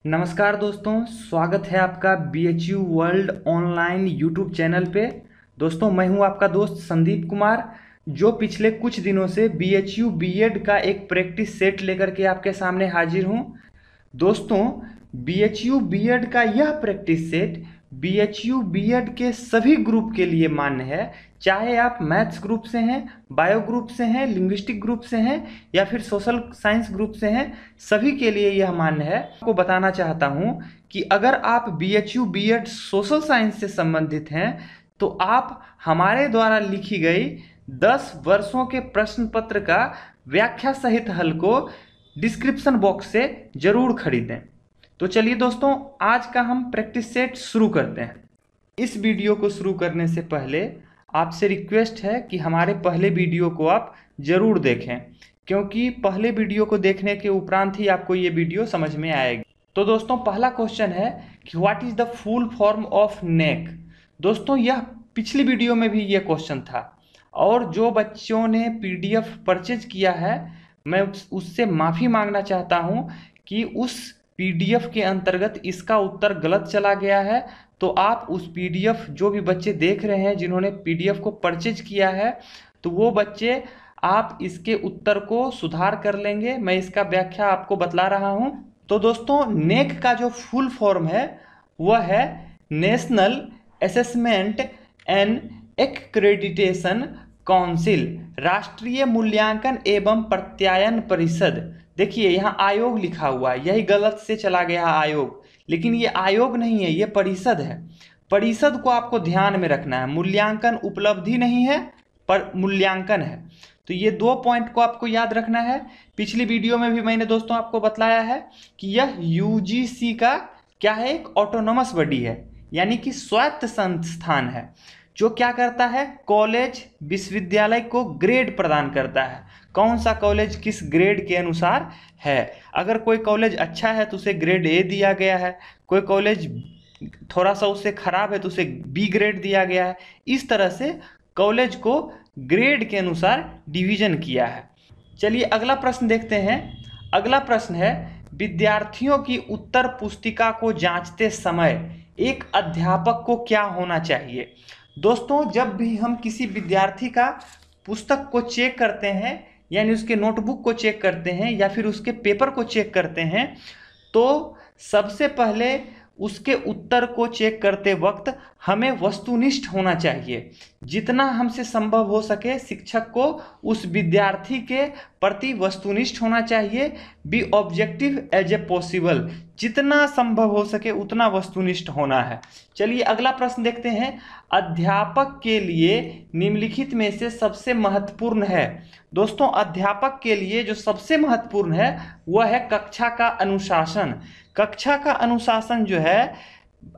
नमस्कार दोस्तों, स्वागत है आपका BHU world online YouTube channel पे। दोस्तों, मैं हूं आपका दोस्त संदीप कुमार, जो पिछले कुछ दिनों से BHU बीएड का एक प्रैक्टिस सेट लेकर के आपके सामने हाजिर हूं। दोस्तों, BHU बीएड का यह प्रैक्टिस सेट BHU बीएड के सभी ग्रुप के लिए मान्य है, चाहे आप मैथ्स ग्रुप से हैं, बायो ग्रुप से हैं, लिंग्विस्टिक ग्रुप से हैं या फिर सोशल साइंस ग्रुप से हैं, सभी के लिए यह मान्य है। आपको बताना चाहता हूं कि अगर आप BHU बीएड सोशल साइंस से संबंधित हैं तो आप हमारे द्वारा लिखी गई 10 वर्षों के प्रश्न पत्र का व्याख्या सहित हल को डिस्क्रिप्शन बॉक्स से जरूर खरीदें। तो चलिए दोस्तों, आज का हम प्रैक्टिस सेट शुरू करते हैं। इस वीडियो को शुरू करने से पहले आपसे रिक्वेस्ट है कि हमारे पहले वीडियो को आप जरूर देखें, क्योंकि पहले वीडियो को देखने के उपरांत ही आपको ये वीडियो समझ में आएगी। तो दोस्तों, पहला क्वेश्चन है कि what is the full form of neck. दोस्तों, यह पिछली वीडियो में भी ये क्वेश्चन था और जो बच्चों ने PDF परचेज किया है, मैं उससे माफ़ी मांगना चाहता हूँ कि उस PDF के अंतर्गत इसका उत्तर गलत चला गया है। तो आप उस PDF, जो भी बच्चे देख रहे हैं जिन्होंने PDF को परचेज किया है, तो वो बच्चे आप इसके उत्तर को सुधार कर लेंगे। मैं इसका व्याख्या आपको बतला रहा हूँ। तो दोस्तों, नेक का जो फुल फॉर्म है वह है national assessment and accreditation council, राष्ट्रीय मूल्यांकन एवं प्रत्यायन परिषद। देखिए, यहाँ आयोग लिखा हुआ है, यही गलत से चला गया आयोग, लेकिन ये आयोग नहीं है, ये परिषद है। परिषद को आपको ध्यान में रखना है। मूल्यांकन उपलब्धि नहीं है, पर मूल्यांकन है। तो ये 2 पॉइंट को आपको याद रखना है। पिछली वीडियो में भी मैंने दोस्तों आपको बतलाया है कि यह UGC का क्या है, एक ऑटोनोमस बॉडी है, यानी कि स्वायत्त संस्थान है, जो क्या करता है, कॉलेज विश्वविद्यालय को ग्रेड प्रदान करता है। कौन सा कॉलेज किस ग्रेड के अनुसार है। अगर कोई कॉलेज अच्छा है तो उसे ग्रेड A दिया गया है, कोई कॉलेज थोड़ा सा उससे खराब है तो उसे B ग्रेड दिया गया है। इस तरह से कॉलेज को ग्रेड के अनुसार डिवीजन किया है। चलिए अगला प्रश्न देखते हैं। अगला प्रश्न है, विद्यार्थियों की उत्तर पुस्तिका को जांचते समय एक अध्यापक को क्या होना चाहिए। दोस्तों, जब भी हम किसी विद्यार्थी का पुस्तक को चेक करते हैं, यानी उसके नोटबुक को चेक करते हैं या फिर उसके पेपर को चेक करते हैं, तो सबसे पहले उसके उत्तर को चेक करते वक्त हमें वस्तुनिष्ठ होना चाहिए। जितना हमसे संभव हो सके शिक्षक को उस विद्यार्थी के प्रति वस्तुनिष्ठ होना चाहिए। Be objective as a possible, जितना संभव हो सके उतना वस्तुनिष्ठ होना है। चलिए अगला प्रश्न देखते हैं। अध्यापक के लिए निम्नलिखित में से सबसे महत्वपूर्ण है। दोस्तों, अध्यापक के लिए जो सबसे महत्वपूर्ण है वह है कक्षा का अनुशासन। कक्षा का अनुशासन जो है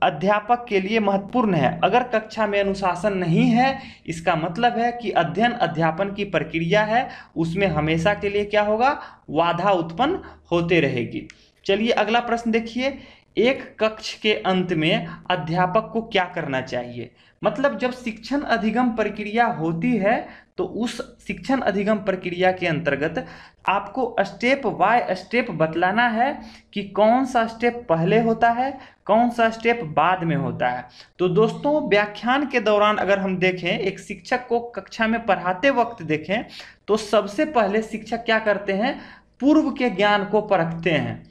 अध्यापक के लिए महत्वपूर्ण है। अगर कक्षा में अनुशासन नहीं है, इसका मतलब है कि अध्ययन अध्यापन की प्रक्रिया है, उसमें हमेशा के लिए क्या होगा, बाधा उत्पन्न होते रहेगी। चलिए अगला प्रश्न देखिए। एक कक्ष के अंत में अध्यापक को क्या करना चाहिए। मतलब जब शिक्षण अधिगम प्रक्रिया होती है तो उस शिक्षण अधिगम प्रक्रिया के अंतर्गत आपको स्टेप बाय स्टेप बतलाना है कि कौन सा स्टेप पहले होता है, कौन सा स्टेप बाद में होता है। तो दोस्तों, व्याख्यान के दौरान अगर हम देखें, एक शिक्षक को कक्षा में पढ़ाते वक्त देखें, तो सबसे पहले शिक्षक क्या करते हैं, पूर्व के ज्ञान को परखते हैं।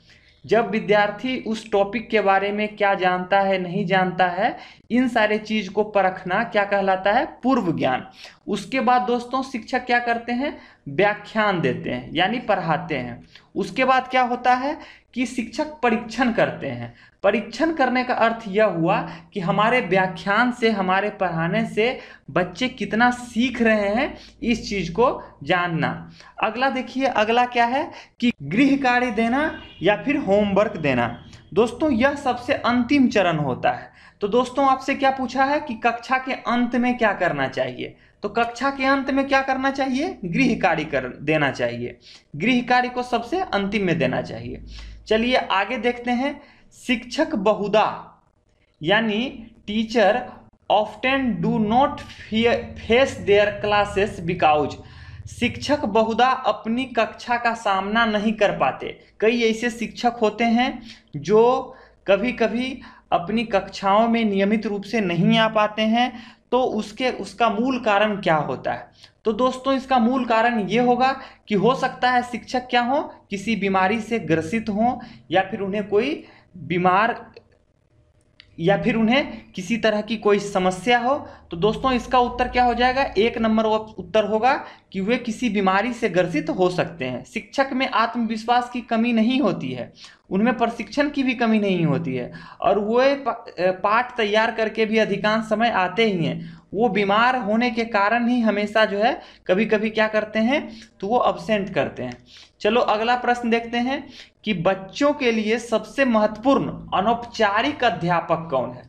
जब विद्यार्थी उस टॉपिक के बारे में क्या जानता है, नहीं जानता है, इन सारे चीज को परखना क्या कहलाता है, पूर्व ज्ञान। उसके बाद दोस्तों शिक्षक क्या करते हैं, व्याख्यान देते हैं, यानी पढ़ाते हैं। उसके बाद क्या होता है कि शिक्षक परीक्षण करते हैं। परीक्षण करने का अर्थ यह हुआ कि हमारे व्याख्यान से, हमारे पढ़ाने से बच्चे कितना सीख रहे हैं, इस चीज को जानना। अगला देखिए, अगला क्या है कि गृह कार्य देना या फिर होमवर्क देना। दोस्तों, यह सबसे अंतिम चरण होता है। तो दोस्तों, आपसे क्या पूछा है कि कक्षा के अंत में क्या करना चाहिए। तो कक्षा के अंत में क्या करना चाहिए, गृह कार्य कर देना चाहिए। गृह कार्य को सबसे अंतिम में देना चाहिए। चलिए आगे देखते हैं। शिक्षक बहुधा, यानी teacher often do not face their classes because, शिक्षक बहुधा अपनी कक्षा का सामना नहीं कर पाते। कई ऐसे शिक्षक होते हैं जो कभी कभी अपनी कक्षाओं में नियमित रूप से नहीं आ पाते हैं। तो उसका मूल कारण क्या होता है? तो दोस्तों, इसका मूल कारण ये होगा कि हो सकता है शिक्षक क्या हो, किसी बीमारी से ग्रसित हो, या फिर उन्हें कोई बीमार या फिर उन्हें किसी तरह की कोई समस्या हो। तो दोस्तों, इसका उत्तर क्या हो जाएगा? 1 नंबर उत्तर होगा कि वे किसी बीमारी से ग्रसित हो सकते हैं। शिक्षक में आत्मविश्वास की कमी नहीं होती है, उनमें प्रशिक्षण की भी कमी नहीं होती है, और वे पाठ तैयार करके भी अधिकांश समय आते ही हैं। वो बीमार होने के कारण ही हमेशा जो है कभी कभी क्या करते हैं, तो वो अब्सेंट करते हैं। चलो अगला प्रश्न देखते हैं कि बच्चों के लिए सबसे महत्वपूर्ण अनौपचारिक अध्यापक कौन है?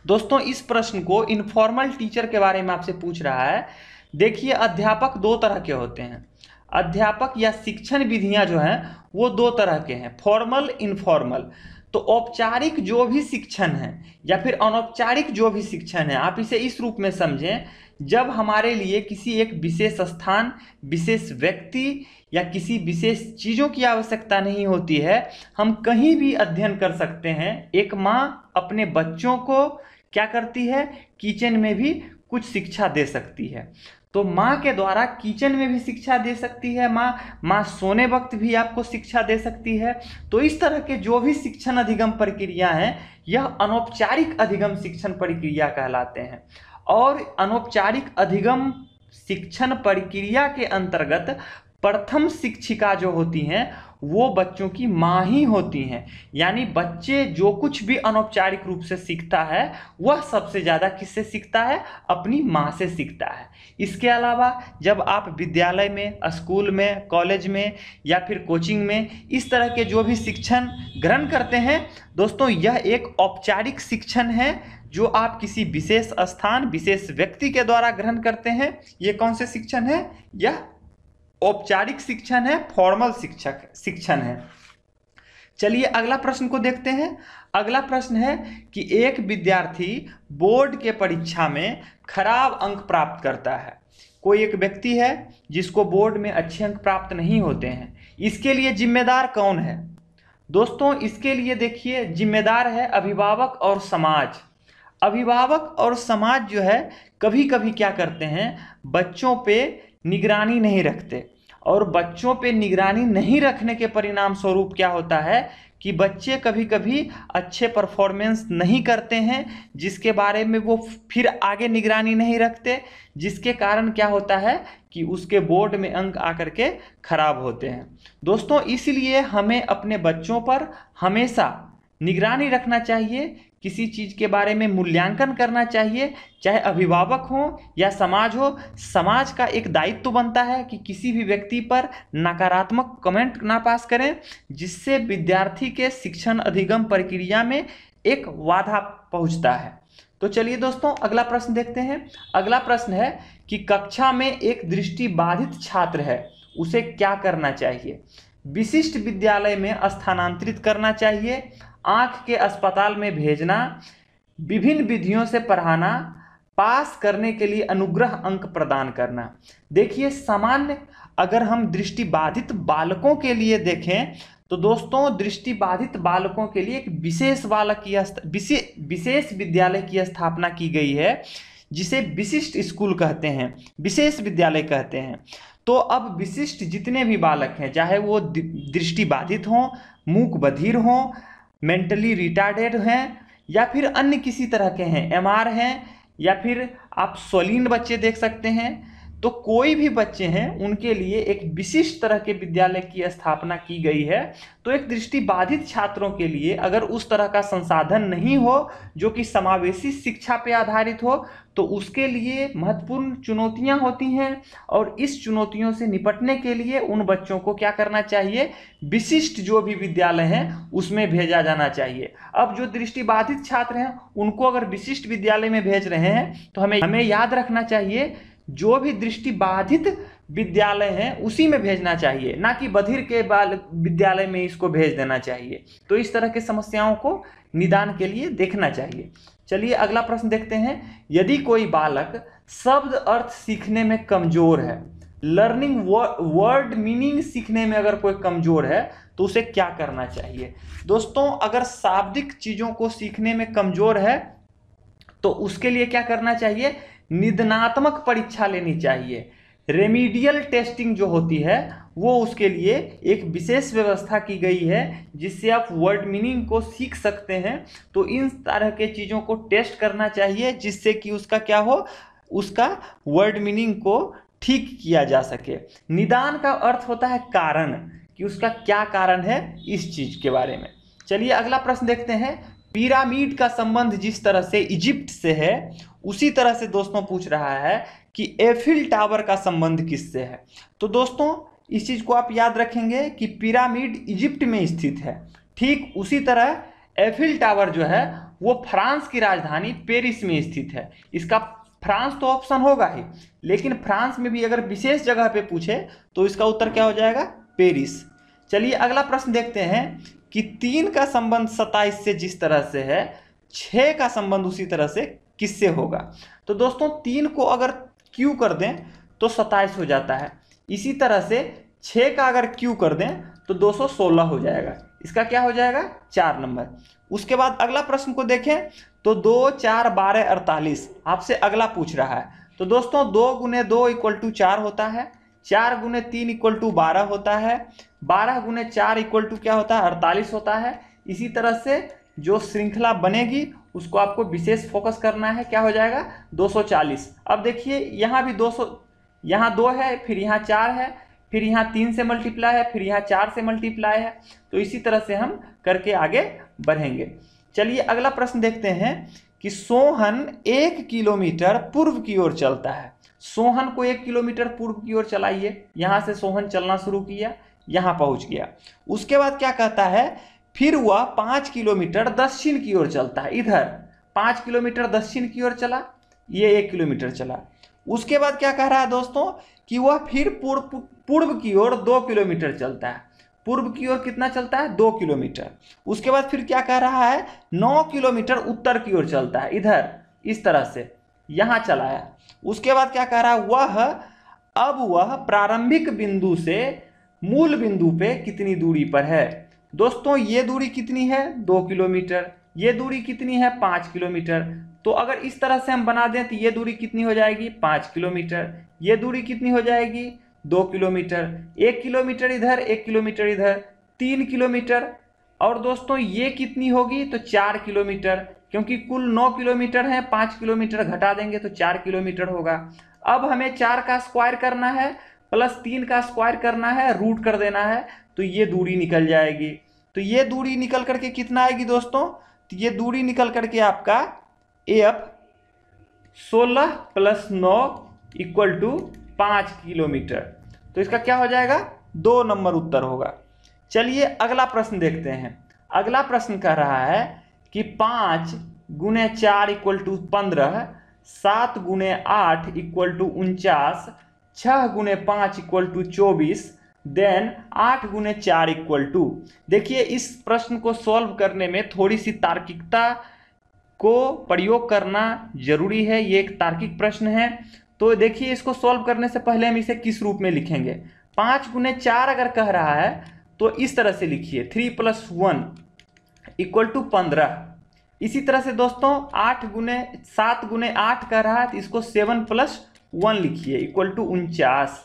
दोस्तों, इस प्रश्न को इनफॉर्मल टीचर के बारे में आपसे पूछ रहा है। देखिए, अध्यापक 2 तरह के होते हैं। अध्यापक या शिक्षण विधियां जो हैं वो 2 तरह के हैं, फॉर्मल, इनफॉर्मल। तो औपचारिक जो भी शिक्षण है या फिर अनौपचारिक जो भी शिक्षण है, आप इसे इस रूप में समझें, जब हमारे लिए किसी एक विशेष स्थान, विशेष व्यक्ति या किसी विशेष चीज़ों की आवश्यकता नहीं होती है, हम कहीं भी अध्ययन कर सकते हैं। एक माँ अपने बच्चों को क्या करती है? किचन में भी कुछ शिक्षा दे सकती है। तो माँ के द्वारा किचन में भी शिक्षा दे सकती है, माँ सोने वक्त भी आपको शिक्षा दे सकती है। तो इस तरह के जो भी शिक्षण अधिगम प्रक्रिया हैं, यह अनौपचारिक अधिगम शिक्षण प्रक्रिया कहलाते हैं। और अनौपचारिक अधिगम शिक्षण प्रक्रिया के अंतर्गत प्रथम शिक्षिका जो होती हैं वो बच्चों की माँ ही होती हैं। यानी बच्चे जो कुछ भी अनौपचारिक रूप से सीखता है वह सबसे ज़्यादा किससे सीखता है? अपनी माँ से सीखता है। इसके अलावा जब आप विद्यालय में, स्कूल में, कॉलेज में या फिर कोचिंग में इस तरह के जो भी शिक्षण ग्रहण करते हैं दोस्तों, यह एक औपचारिक शिक्षण है जो आप किसी विशेष स्थान, विशेष व्यक्ति के द्वारा ग्रहण करते हैं। ये कौन से शिक्षण है? यह औपचारिक शिक्षण है, फॉर्मल शिक्षण है। चलिए अगला प्रश्न को देखते हैं। अगला प्रश्न है कि एक विद्यार्थी बोर्ड के परीक्षा में खराब अंक प्राप्त करता है। कोई एक व्यक्ति है जिसको बोर्ड में अच्छे अंक प्राप्त नहीं होते हैं, इसके लिए जिम्मेदार कौन है? दोस्तों, इसके लिए देखिए जिम्मेदार है अभिभावक और समाज। अभिभावक और समाज जो है कभी कभी क्या करते हैं, बच्चों पे निगरानी नहीं रखते, और बच्चों पे निगरानी नहीं रखने के परिणाम स्वरूप क्या होता है कि बच्चे कभी कभी अच्छे परफॉर्मेंस नहीं करते हैं, जिसके बारे में वो फिर आगे निगरानी नहीं रखते, जिसके कारण क्या होता है कि उसके बोर्ड में अंक आकर के खराब होते हैं। दोस्तों, इसलिए हमें अपने बच्चों पर हमेशा निगरानी रखना चाहिए, किसी चीज़ के बारे में मूल्यांकन करना चाहिए, चाहे अभिभावक हो या समाज हो। समाज का एक दायित्व बनता है कि किसी भी व्यक्ति पर नकारात्मक कमेंट ना पास करें, जिससे विद्यार्थी के शिक्षण अधिगम प्रक्रिया में एक बाधा पहुंचता है। तो चलिए दोस्तों अगला प्रश्न देखते हैं। अगला प्रश्न है कि कक्षा में एक दृष्टिबाधित छात्र है, उसे क्या करना चाहिए? विशिष्ट विद्यालय में स्थानांतरित करना चाहिए, आंख के अस्पताल में भेजना, विभिन्न विधियों से पढ़ाना, पास करने के लिए अनुग्रह अंक प्रदान करना। देखिए, सामान्य अगर हम दृष्टिबाधित बालकों के लिए देखें तो दोस्तों, दृष्टिबाधित बालकों के लिए एक विशेष विद्यालय की स्थापना की गई है, जिसे विशिष्ट स्कूल कहते हैं, विशेष विद्यालय कहते हैं। तो अब विशिष्ट जितने भी बालक हैं, चाहे वो दृष्टिबाधित हों, मूक बधिर हों, मेंटली रिटार्डेड हैं, या फिर अन्य किसी तरह के हैं, एमआर हैं, या फिर आप स्वलीन बच्चे देख सकते हैं, तो कोई भी बच्चे हैं उनके लिए एक विशिष्ट तरह के विद्यालय की स्थापना की गई है। तो एक दृष्टिबाधित छात्रों के लिए अगर उस तरह का संसाधन नहीं हो जो कि समावेशी शिक्षा पे आधारित हो, तो उसके लिए महत्वपूर्ण चुनौतियां होती हैं, और इस चुनौतियों से निपटने के लिए उन बच्चों को क्या करना चाहिए? विशिष्ट जो भी विद्यालय हैं उसमें भेजा जाना चाहिए। अब जो दृष्टिबाधित छात्र हैं उनको अगर विशिष्ट विद्यालय में भेज रहे हैं तो हमें याद रखना चाहिए जो भी दृष्टिबाधित विद्यालय हैं उसी में भेजना चाहिए, ना कि बधिर के विद्यालय में इसको भेज देना चाहिए। तो इस तरह की समस्याओं को निदान के लिए देखना चाहिए। चलिए अगला प्रश्न देखते हैं। यदि कोई बालक शब्द अर्थ सीखने में कमजोर है, लर्निंग वर्ड मीनिंग सीखने में अगर कोई कमजोर है तो उसे क्या करना चाहिए। दोस्तों अगर शाब्दिक चीजों को सीखने में कमजोर है तो उसके लिए क्या करना चाहिए, निदानात्मक परीक्षा लेनी चाहिए। रेमीडियल टेस्टिंग जो होती है वो उसके लिए एक विशेष व्यवस्था की गई है जिससे आप वर्ड मीनिंग को सीख सकते हैं। तो इन तरह के चीज़ों को टेस्ट करना चाहिए जिससे कि उसका क्या हो, उसका वर्ड मीनिंग को ठीक किया जा सके। निदान का अर्थ होता है कारण, कि उसका क्या कारण है इस चीज़ के बारे में। चलिए अगला प्रश्न देखते हैं। पिरामिड का संबंध जिस तरह से इजिप्ट से है उसी तरह से दोस्तों पूछ रहा है कि एफिल टावर का संबंध किससे है। तो दोस्तों इस चीज को आप याद रखेंगे कि पिरामिड इजिप्ट में स्थित है, ठीक उसी तरह एफिल टावर जो है वो फ्रांस की राजधानी पेरिस में स्थित है। इसका फ्रांस तो ऑप्शन होगा ही, लेकिन फ्रांस में भी अगर विशेष जगह पे पूछे तो इसका उत्तर क्या हो जाएगा, पेरिस। चलिए अगला प्रश्न देखते हैं कि 3 का संबंध 27 से जिस तरह से है 6 का संबंध उसी तरह से किससे होगा। तो दोस्तों 3 को अगर क्यू कर दें तो 27 हो जाता है, इसी तरह से 6 का अगर क्यू कर दें तो 216 हो जाएगा। इसका क्या हो जाएगा, 4 नंबर। उसके बाद अगला प्रश्न को देखें तो 2 4 12 48 आपसे अगला पूछ रहा है। तो दोस्तों 2 गुने 2 इक्वल टू 4 होता है, 4 गुने 3 इक्वल टू 12 होता है, 12 गुने 4 इक्वल टू क्या होता है, 48 होता है। इसी तरह से जो श्रृंखला बनेगी उसको आपको विशेष फोकस करना है, क्या हो जाएगा 240। अब देखिए यहाँ भी 200, यहाँ 2 है, फिर यहाँ 4 है, फिर यहाँ 3 से मल्टीप्लाई है, फिर यहाँ 4 से मल्टीप्लाई है। तो इसी तरह से हम करके आगे बढ़ेंगे। चलिए अगला प्रश्न देखते हैं कि सोहन 1 किलोमीटर पूर्व की ओर चलता है। सोहन को 1 किलोमीटर पूर्व की ओर चलाइए। यहाँ से सोहन चलना शुरू किया, यहाँ पहुँच गया। उसके बाद क्या कहता है, फिर वह 5 किलोमीटर दक्षिण की ओर चलता है। इधर 5 किलोमीटर दक्षिण की ओर चला, ये 1 किलोमीटर चला। उसके बाद क्या कह रहा है दोस्तों कि वह फिर पूर्व की ओर 2 किलोमीटर चलता है। पूर्व की ओर कितना चलता है, 2 किलोमीटर। उसके बाद फिर क्या कह रहा है, 9 किलोमीटर उत्तर की ओर चलता है, इधर इस तरह से यहाँ चलाया। उसके बाद क्या कह रहा है, अब वह प्रारंभिक बिंदु से मूल बिंदु पे कितनी दूरी पर है। दोस्तों ये दूरी कितनी है, 2 किलोमीटर। ये दूरी कितनी है, 5 किलोमीटर। तो अगर इस तरह से हम बना दें तो ये दूरी कितनी हो जाएगी, 5 किलोमीटर। ये दूरी कितनी हो जाएगी, 2 किलोमीटर। 1 किलोमीटर इधर, 1 किलोमीटर इधर, 3 किलोमीटर। और दोस्तों ये कितनी होगी, तो 4 किलोमीटर, क्योंकि कुल 9 किलोमीटर है, 5 किलोमीटर घटा देंगे तो 4 किलोमीटर होगा। अब हमें 4 का स्क्वायर करना है प्लस 3 का स्क्वायर करना है, रूट कर देना है, तो ये दूरी निकल जाएगी। तो ये दूरी निकल करके कितना आएगी दोस्तों, तो ये दूरी निकल करके आपका F 16 plus 9 equal to 5 kilometre. तो इसका क्या हो जाएगा, 2 नंबर उत्तर होगा। चलिए अगला प्रश्न देखते हैं। अगला प्रश्न कह रहा है कि 5 गुने 4 इक्वल टू 15, 7 गुने 8 इक्वल टू 49, 6 गुने 5 इक्वल टू 24, देन 8 गुने 4 इक्वल टू। देखिए इस प्रश्न को सॉल्व करने में थोड़ी सी तार्किकता को प्रयोग करना जरूरी है। ये एक तार्किक प्रश्न है। तो देखिए इसको सॉल्व करने से पहले हम इसे किस रूप में लिखेंगे। 5 गुने 4 अगर कह रहा है तो इस तरह से लिखिए, 3 प्लस 1 इक्वल टू 15। इसी तरह से दोस्तों 7 गुने 8 कह रहा है तो इसको 7 प्लस 1 लिखिए इक्वल टू 49।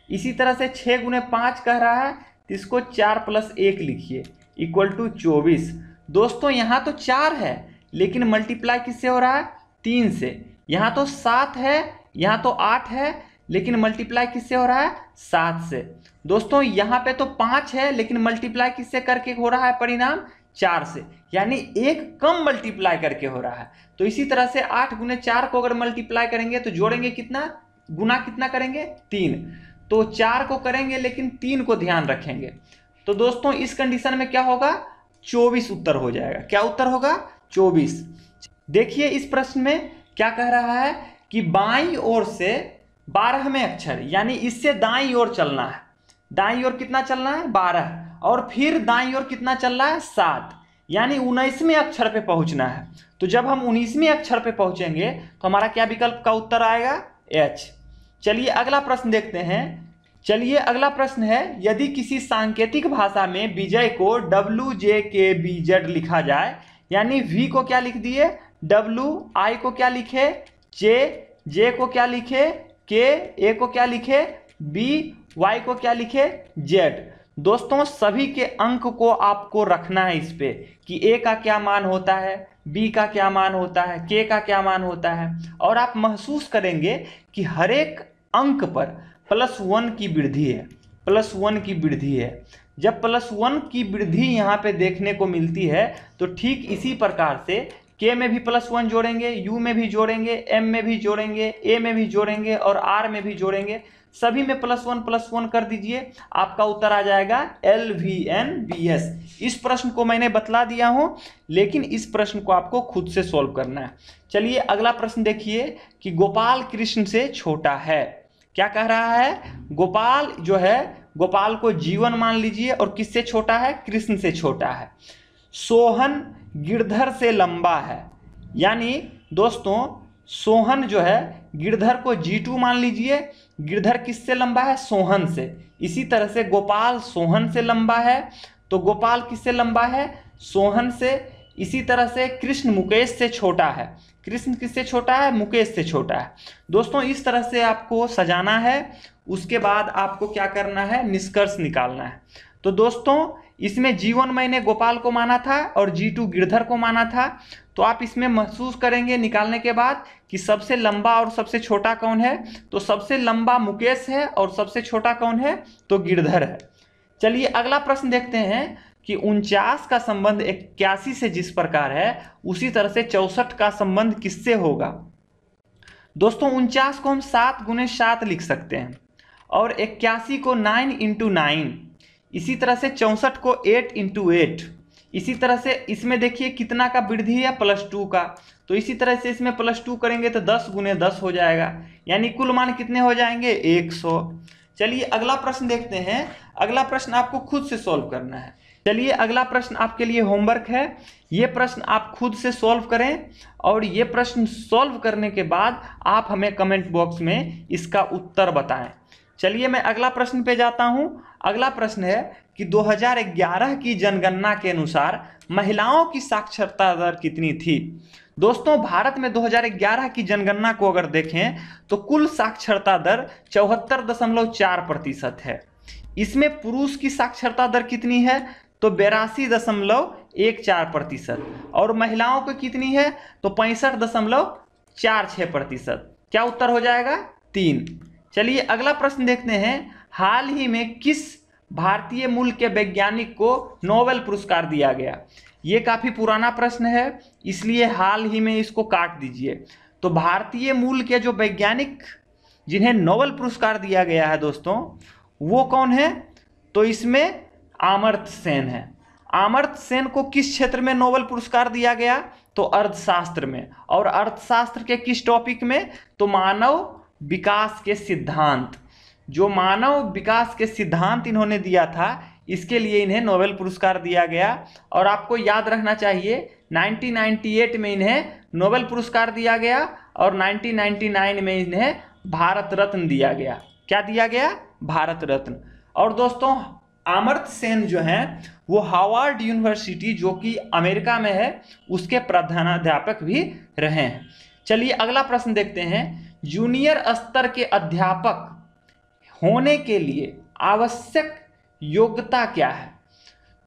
इसी तरह से 6 गुने 5 कह रहा है तो इसको 4 प्लस 1 लिखिए इक्वल टू 24। दोस्तों यहाँ तो 4 है लेकिन मल्टीप्लाई किससे हो रहा है, 3 से। यहाँ तो 7 है, यहाँ तो 8 है, लेकिन मल्टीप्लाई किससे हो रहा है, 7 से। दोस्तों यहाँ पे तो 5 है लेकिन मल्टीप्लाई किससे करके हो रहा है, परिणाम 4 से, यानी एक कम मल्टीप्लाई करके हो रहा है। तो इसी तरह से 8 गुने 4 को अगर मल्टीप्लाई करेंगे तो जोड़ेंगे कितना, गुना कितना करेंगे, 3। तो 4 को करेंगे लेकिन 3 को ध्यान रखेंगे। तो दोस्तों इस कंडीशन में क्या होगा, 24 उत्तर हो जाएगा। क्या उत्तर होगा, 24। देखिए इस प्रश्न में क्या कह रहा है कि बाईं ओर से 12वें अक्षर, यानी इससे दाईं ओर चलना है। दाईं ओर कितना चलना है, 12, और फिर दाईं ओर कितना चल रहा है, 7, यानी 19वें अक्षर पे पहुंचना है। तो जब हम 19वें अक्षर पे पहुंचेंगे तो हमारा क्या विकल्प का उत्तर आएगा, एच। चलिए अगला प्रश्न देखते हैं चलिए अगला प्रश्न है, यदि किसी सांकेतिक भाषा में विजय को WJKBZ लिखा जाए, यानी V को क्या लिख दिए W, I को क्या लिखे J को क्या लिखे K, A को क्या लिखे B, Y को क्या लिखे Z। दोस्तों सभी के अंक को आपको रखना है इस पे कि A का क्या मान होता है, B का क्या मान होता है, K का क्या मान होता है, और आप महसूस करेंगे कि हर एक अंक पर +1 की वृद्धि है, +1 की वृद्धि है। जब +1 की वृद्धि यहाँ पे देखने को मिलती है तो ठीक इसी प्रकार से K में भी +1 जोड़ेंगे, U में भी जोड़ेंगे, M में भी जोड़ेंगे, A में भी जोड़ेंगे और R में भी जोड़ेंगे, सभी में +1 कर दीजिए, आपका उत्तर आ जाएगा LVNBS। इस प्रश्न को मैंने बतला दिया हूं, लेकिन इस प्रश्न को आपको खुद से सॉल्व करना है। चलिए अगला प्रश्न देखिए कि गोपाल कृष्ण से छोटा है। क्या कह रहा है, गोपाल जो है, गोपाल को जीवन मान लीजिए और किससे छोटा है, कृष्ण से छोटा है। सोहन गिरधर से लंबा है, यानी दोस्तों सोहन जो है गिरधर को G2 मान लीजिए, गिरधर किससे लंबा है, सोहन से। इसी तरह से गोपाल सोहन से लंबा है, तो गोपाल किससे लंबा है, सोहन से। इसी तरह से कृष्ण मुकेश से छोटा है, कृष्ण किससे छोटा है, मुकेश से छोटा है। दोस्तों इस तरह से आपको सजाना है, उसके बाद आपको क्या करना है, निष्कर्ष निकालना है। तो दोस्तों इसमें G1 मैंने गोपाल को माना था और G2 गिरधर को माना था, तो आप इसमें महसूस करेंगे निकालने के बाद कि सबसे लंबा और सबसे छोटा कौन है, तो सबसे लंबा मुकेश है और सबसे छोटा कौन है, तो गिरधर है। चलिए अगला प्रश्न देखते हैं कि 49 का संबंध 81 से जिस प्रकार है उसी तरह से 64 का संबंध किससे होगा। दोस्तों 49 को हम 7 × 7 लिख सकते हैं और 81 को 9 × 9, इसी तरह से 64 को 8 × 8। इसी तरह से इसमें देखिए कितना का वृद्धि है, +2 का, तो इसी तरह से इसमें +2 करेंगे तो 10 × 10 हो जाएगा, यानी कुल मान कितने हो जाएंगे, 100। चलिए अगला प्रश्न देखते हैं, अगला प्रश्न आपको खुद से सॉल्व करना है। चलिए अगला प्रश्न आपके लिए होमवर्क है, ये प्रश्न आप खुद से सॉल्व करें और ये प्रश्न सॉल्व करने के बाद आप हमें कमेंट बॉक्स में इसका उत्तर बताएं। चलिए मैं अगला प्रश्न पे जाता हूं। अगला प्रश्न है कि 2011 की जनगणना के अनुसार महिलाओं की साक्षरता दर कितनी थी। दोस्तों भारत में 2011 की जनगणना को अगर देखें तो कुल साक्षरता दर 74.4% है। इसमें पुरुष की साक्षरता दर कितनी है, तो 82.14%, और महिलाओं की कितनी है, तो 65.46%। क्या उत्तर हो जाएगा, 3। चलिए अगला प्रश्न देखते हैं, हाल ही में किस भारतीय मूल के वैज्ञानिक को नोबेल पुरस्कार दिया गया। ये काफी पुराना प्रश्न है, इसलिए हाल ही में इसको काट दीजिए। तो भारतीय मूल के जो वैज्ञानिक जिन्हें नोबेल पुरस्कार दिया गया है दोस्तों, वो कौन है, तो इसमें अमर्त्य सेन है। अमर्त्य सेन को किस क्षेत्र में नोबेल पुरस्कार दिया गया, तो अर्थशास्त्र में, और अर्थशास्त्र के किस टॉपिक में, तो मानव विकास के सिद्धांत। जो मानव विकास के सिद्धांत इन्होंने दिया था, इसके लिए इन्हें नोबेल पुरस्कार दिया गया। और आपको याद रखना चाहिए 1998 में इन्हें नोबेल पुरस्कार दिया गया और 1999 में इन्हें भारत रत्न दिया गया। क्या दिया गया, भारत रत्न। और दोस्तों अमर्त्य सेन जो हैं वो हार्वर्ड यूनिवर्सिटी जो कि अमेरिका में है उसके प्रधानाध्यापक भी रहे हैं। चलिए अगला प्रश्न देखते हैं, जूनियर स्तर के अध्यापक होने के लिए आवश्यक योग्यता क्या है।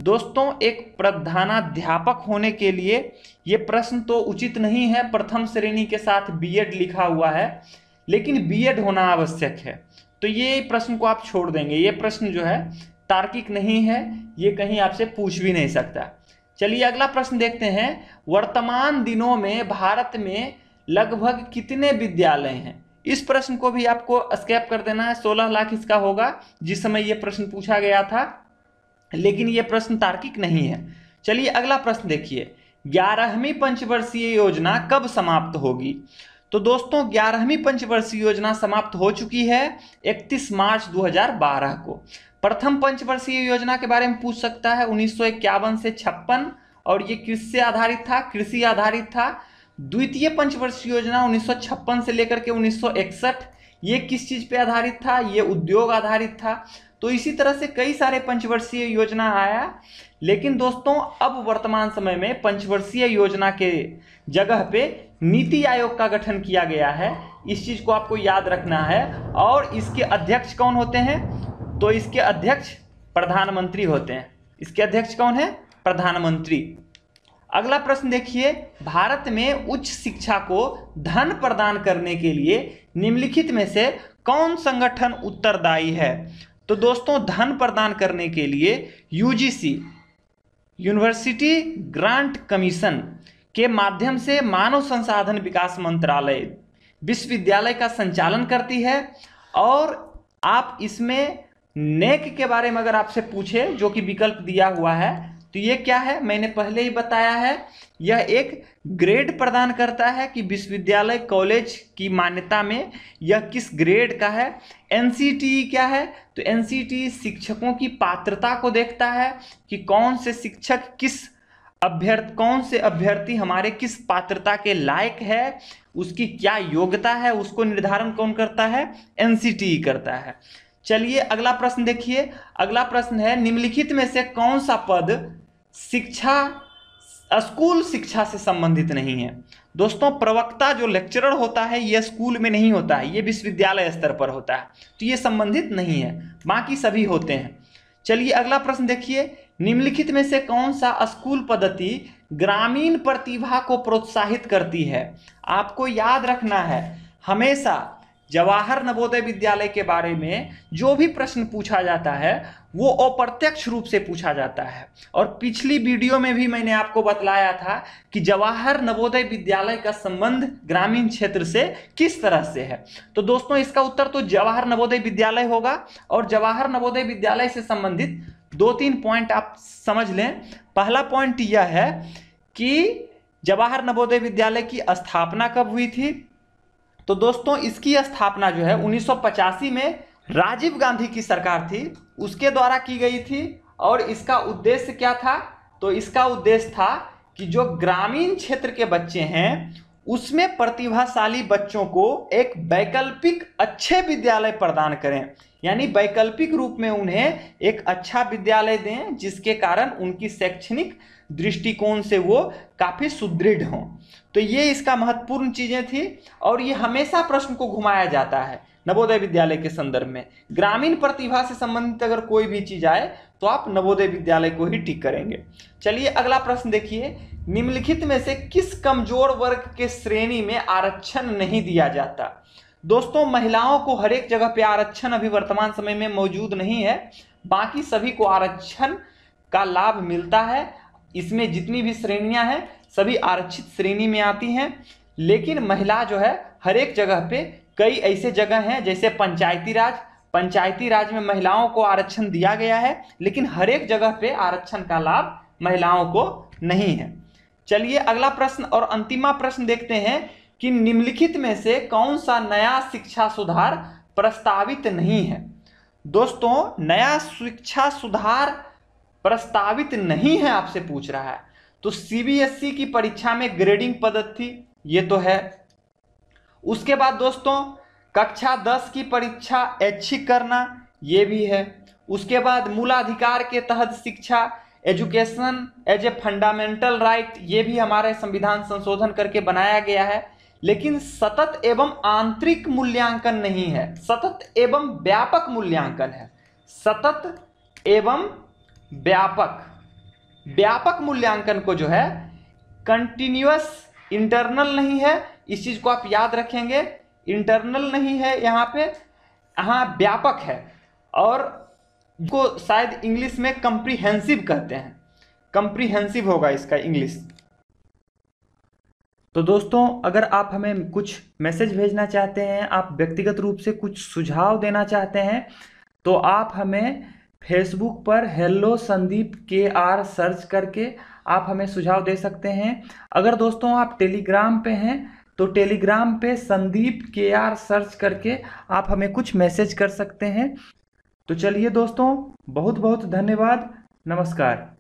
दोस्तों एक प्रधानाध्यापक होने के लिए ये प्रश्न तो उचित नहीं है, प्रथम श्रेणी के साथ बीएड लिखा हुआ है, लेकिन बीएड होना आवश्यक है, तो ये प्रश्न को आप छोड़ देंगे। ये प्रश्न जो है तार्किक नहीं है, ये कहीं आपसे पूछ भी नहीं सकता। चलिए अगला प्रश्न देखते हैं, वर्तमान दिनों में भारत में लगभग कितने विद्यालय हैं। इस प्रश्न को भी आपको स्किप कर देना है, 16 लाख इसका होगा जिस समय ये प्रश्न पूछा गया था, लेकिन ये प्रश्न तार्किक नहीं है। चलिए अगला प्रश्न देखिए, 11वीं पंचवर्षीय योजना कब समाप्त होगी। तो दोस्तों 11वीं पंचवर्षीय योजना समाप्त हो चुकी है 31 मार्च 2012 को। प्रथम पंचवर्षीय योजना के बारे में पूछ सकता है 1951 से 56, और ये किससे आधारित था, कृषि आधारित था। द्वितीय पंचवर्षीय योजना 1956 से लेकर के 1961, ये किस चीज पे आधारित था, ये उद्योग आधारित था। तो इसी तरह से कई सारे पंचवर्षीय योजना आया, लेकिन दोस्तों अब वर्तमान समय में पंचवर्षीय योजना के जगह पे नीति आयोग का गठन किया गया है। इस चीज को आपको याद रखना है। और इसके अध्यक्ष कौन होते हैं, तो इसके अध्यक्ष प्रधानमंत्री होते हैं। इसके अध्यक्ष कौन है, प्रधानमंत्री। अगला प्रश्न देखिए, भारत में उच्च शिक्षा को धन प्रदान करने के लिए निम्नलिखित में से कौन संगठन उत्तरदायी है। तो दोस्तों धन प्रदान करने के लिए यूजीसी यूनिवर्सिटी ग्रांट कमीशन के माध्यम से मानव संसाधन विकास मंत्रालय विश्वविद्यालय का संचालन करती है। और आप इसमें नेक के बारे में अगर आपसे पूछे, जो कि विकल्प दिया हुआ है, तो ये क्या है, मैंने पहले ही बताया है। यह एक ग्रेड प्रदान करता है कि विश्वविद्यालय कॉलेज की मान्यता में यह किस ग्रेड का है। एनसीटीई क्या है, तो एनसीटीई शिक्षकों की पात्रता को देखता है कि कौन से शिक्षक कौन से अभ्यर्थी हमारे किस पात्रता के लायक है, उसकी क्या योग्यता है, उसको निर्धारण कौन करता है, एनसीटीई करता है। चलिए अगला प्रश्न देखिए। अगला प्रश्न है, निम्नलिखित में से कौन सा पद स्कूल शिक्षा से संबंधित नहीं है। दोस्तों प्रवक्ता जो लेक्चरर होता है यह स्कूल में नहीं होता है, यह विश्वविद्यालय स्तर पर होता है, तो ये संबंधित नहीं है, बाकी सभी होते हैं। चलिए अगला प्रश्न देखिए, निम्नलिखित में से कौन सा स्कूल पद्धति ग्रामीण प्रतिभा को प्रोत्साहित करती है। आपको याद रखना है, हमेशा जवाहर नवोदय विद्यालय के बारे में जो भी प्रश्न पूछा जाता है वो अप्रत्यक्ष रूप से पूछा जाता है। और पिछली वीडियो में भी मैंने आपको बतलाया था कि जवाहर नवोदय विद्यालय का संबंध ग्रामीण क्षेत्र से किस तरह से है। तो दोस्तों इसका उत्तर तो जवाहर नवोदय विद्यालय होगा। और जवाहर नवोदय विद्यालय से संबंधित 2-3 पॉइंट आप समझ लें। पहला पॉइंट यह है कि जवाहर नवोदय विद्यालय की स्थापना कब हुई थी। तो दोस्तों इसकी स्थापना जो है 1985 में राजीव गांधी की सरकार थी, उसके द्वारा की गई थी। और इसका उद्देश्य क्या था, तो इसका उद्देश्य था कि जो ग्रामीण क्षेत्र के बच्चे हैं उसमें प्रतिभाशाली बच्चों को एक वैकल्पिक अच्छे विद्यालय प्रदान करें, यानी वैकल्पिक रूप में उन्हें एक अच्छा विद्यालय दें जिसके कारण उनकी शैक्षणिक दृष्टिकोण से वो काफी सुदृढ़ हों। तो ये इसका महत्वपूर्ण चीजें थी। और ये हमेशा प्रश्न को घुमाया जाता है नवोदय विद्यालय के संदर्भ में। ग्रामीण प्रतिभा से संबंधित अगर कोई भी चीज आए तो आप नवोदय विद्यालय को ही टिक करेंगे। चलिए अगला प्रश्न देखिए, निम्नलिखित में से किस कमजोर वर्ग के श्रेणी में आरक्षण नहीं दिया जाता। दोस्तों महिलाओं को हर एक जगह पे आरक्षण अभी वर्तमान समय में मौजूद नहीं है, बाकी सभी को आरक्षण का लाभ मिलता है। इसमें जितनी भी श्रेणियां हैं सभी आरक्षित श्रेणी में आती हैं। लेकिन महिला जो है हर एक जगह पे, कई ऐसे जगह हैं जैसे पंचायती राज में महिलाओं को आरक्षण दिया गया है, लेकिन हर एक जगह पे आरक्षण का लाभ महिलाओं को नहीं है। चलिए अगला प्रश्न और अंतिमा प्रश्न देखते हैं कि निम्नलिखित में से कौन सा नया शिक्षा सुधार प्रस्तावित नहीं है। दोस्तों नया शिक्षा सुधार प्रस्तावित नहीं है आपसे पूछ रहा है, तो सीबीएसई की परीक्षा में ग्रेडिंग पद्धति ये तो है। उसके बाद दोस्तों कक्षा 10 की परीक्षा ऐच्छिक करना ये भी है। उसके बाद मूलाधिकार के तहत शिक्षा education as a fundamental right ये भी हमारे संविधान संशोधन करके बनाया गया है। लेकिन सतत एवं आंतरिक मूल्यांकन नहीं है, सतत एवं व्यापक मूल्यांकन है। सतत एवं व्यापक मूल्यांकन को जो है कंटिन्यूअस इंटरनल नहीं है, इस चीज को आप याद रखेंगे। इंटरनल नहीं है यहाँ पे, यहाँ व्यापक है। और को शायद इंग्लिश में कंप्रीहेंसिव कहते हैं, कंप्रीहेंसिव होगा इसका इंग्लिश। तो दोस्तों अगर आप हमें कुछ मैसेज भेजना चाहते हैं, आप व्यक्तिगत रूप से कुछ सुझाव देना चाहते हैं, तो आप हमें फेसबुक पर हेलो संदीप KR सर्च करके आप हमें सुझाव दे सकते हैं। अगर दोस्तों आप टेलीग्राम पे हैं तो टेलीग्राम पे संदीप KR सर्च करके आप हमें कुछ मैसेज कर सकते हैं। तो चलिए दोस्तों बहुत बहुत धन्यवाद, नमस्कार।